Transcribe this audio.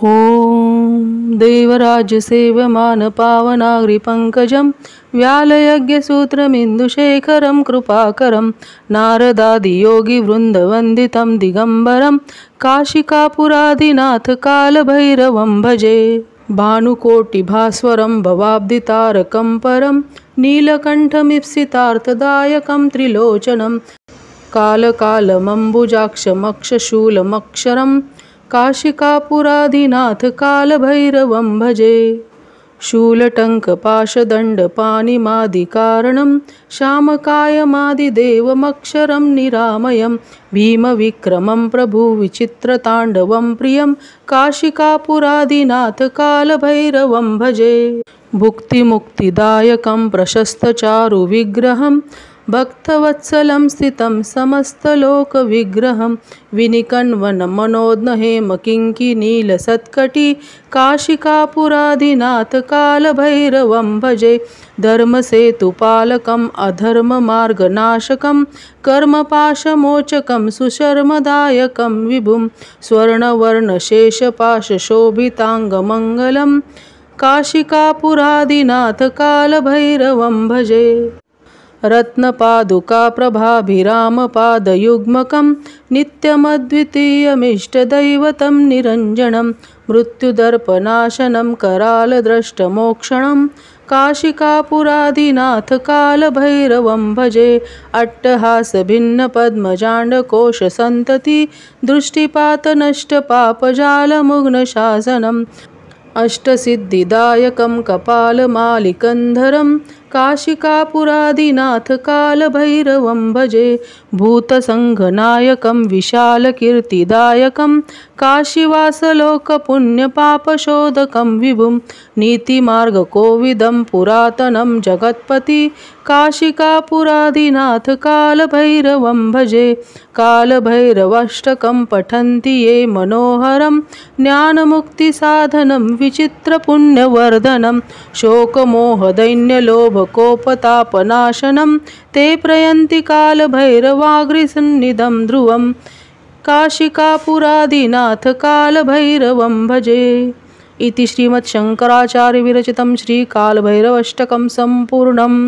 ॐ देवराज्यसेव्यमान पावनाग्रिपङ्कजं व्यालयज्ञसूत्रमिन्दुशेखरं कृपाकरं नारदादियोगिवृन्दवन्दितं दिगम्बरं काशिकापुरादिनाथ कालभैरवं भजे। भानुकोटिभास्वरं भवाब्दितारकं परं नीलकण्ठमीप्सितार्थदायकं त्रिलोचनं कालकालमम्बुजाक्षमक्षशूलमक्षरं काशिकापुरादिनाथ कालभैरवं भजे। शूलटङ्कपाशदण्डपाणिमादिकारणं श्यामकायमादिदेवमक्षरं निरामयं भीमविक्रमं प्रभुविचित्रताण्डवं प्रियं काशिकापुरादिनाथ कालभैरवं भजे। भुक्तिमुक्तिदायकं प्रशस्तचारुविग्रहं भक्तवत्सलं स्थितं समस्तलोकविग्रहं विनिकण्वनमनोज्ञहेमकिङ्किनीलसत्कटी काशिकापुरादिनाथ कालभैरवं भजे। धर्मसेतुपालकम् अधर्ममार्गनाशकं कर्मपाशमोचकं सुशर्मदायकं विभुं स्वर्णवर्णशेषपाशशोभिताङ्गमङ्गलं काशिकापुरादिनाथ कालभैरवं भजे। रत्नपादुकाप्रभाभिरामपादयुग्मकं नित्यमद्वितीयमिष्टदैवतं निरञ्जनं मृत्युदर्पनाशनं करालद्रष्टमोक्षणं काशिकापुरादिनाथ कालभैरवं भजे। अट्टहासभिन्नपद्मजाण्डकोशसन्तति दृष्टिपातनष्टपापजालमुग्नशासनं अष्टसिद्धिदायकं कपालमालिकन्धरं काशिकापुरादिनाथ कालभैरवं भजे। भूतसङ्घनायकं विशालकीर्तिदायकं काशीवासलोकपुण्यपापशोधकं विभुं नीतिमार्गकोविदं पुरातनं जगत्पति काशिकापुरादिनाथ कालभैरवं भजे। कालभैरवाष्टकं पठन्ति ये मनोहरं ज्ञानमुक्तिसाधनं विचित्रपुण्यवर्धनं शोकमोहदैन्यलोभकोपतापनाशनं ते प्रयन्ति कालभैरवाग्रिसन्निधं ध्रुवं काशिकापुरादिनाथ कालभैरवं भजे। इति श्रीमद्शङ्कराचार्यविरचितं श्रीकालभैरवाष्टकं सम्पूर्णम्।